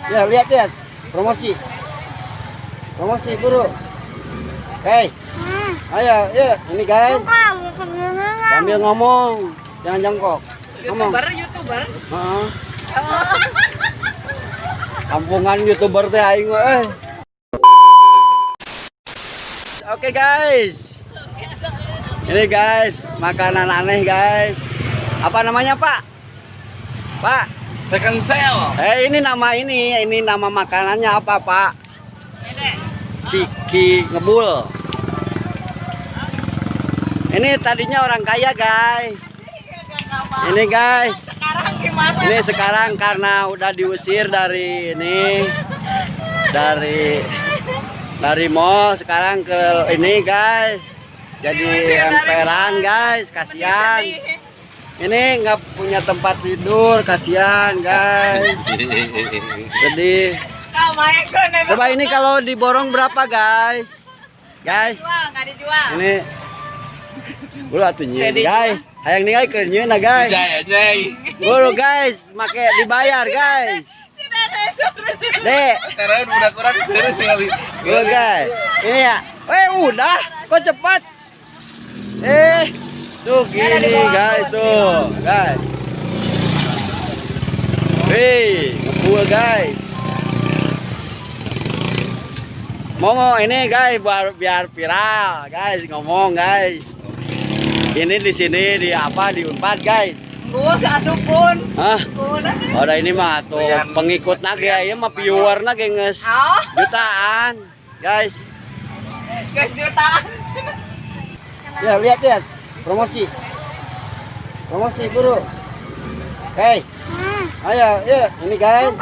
Ya, lihat. Promosi. Promosi, buru. Oke. Ayo, yuk. Ini guys. Sambil ngomong. Jangan jongkok. Ngomong. YouTuber. Heeh. Kampungan YouTuber teh aing we. Oke guys. Ini guys, makanan aneh guys. Apa namanya, Pak? Pak, Second sale. ini nama makanannya apa, Pak? Ciki ngebul. Ini tadinya orang kaya, guys. Ini guys. Sekarang gimana? Ini sekarang karena udah diusir dari ini, dari mall, sekarang ke ini guys. Jadi emperan guys, kasihan. Ini nggak punya tempat tidur, kasihan guys. Sedih. Coba ini kalau diborong berapa guys? Guys, Nggak dijual. ini bulu atunya guys. Hayang ningali keur nyeuna guys. Bulu guys, make dibayar guys. Dek, Terus udah kurang serius kali. bulu guys. Ini ya. Udah, kok cepat? Tuh gini guys tuh, guys. Ngebul guys. Ngomong ini guys biar viral guys, ngomong guys. Ini di sini di apa di Unpad guys. Gua satupun. Hah? Ada ini mah tuh pengikut nage ya mah viewer nage nges jutaan guys. Kejutaan. Ya lihat promosi buru. Oke. Ayo ini guys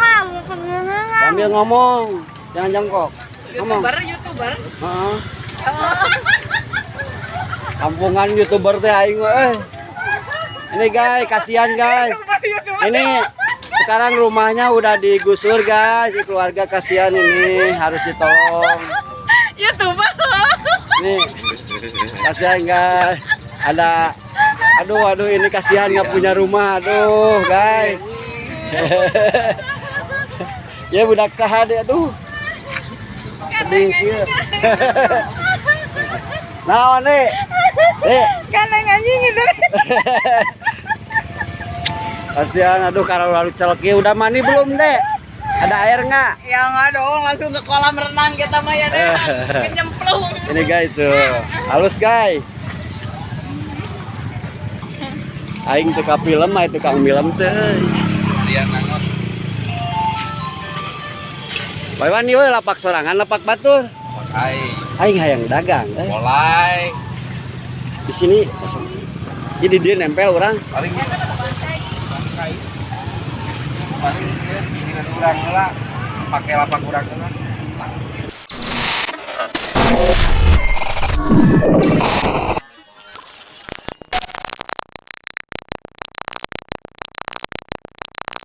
sambil ngomong jangan jongkok. Ngomong. YouTuber. Heeh. Kampungan YouTuber teh aing we. Ini guys, kasihan guys. Ini sekarang rumahnya udah digusur guys. Keluarga kasihan ini harus ditolong. YouTuber. Nih, kasihan guys. Aduh ini kasihan nggak punya rumah. Aduh guys. Ya budak saha deh, aduh. Sedih ya. Nah, nih. Kaneng anjing gitu. Kasihan, aduh kalau lalu celki udah mandi belum deh? Ada air nggak? Ya nggak dong, langsung ke kolam renang kita mah ya deh. Kenyemplung. Ini guys tuh, halus guys. Aing tukang film, tukang film tuh. Lian nangot. Baiwan ieu lapak sorangan, lapak batur. Aing hayang dagang. Mulai. Di sini kosong. Jadi dia nempel orang. Paling bikinan urang lah. Pakai lapak urang lah.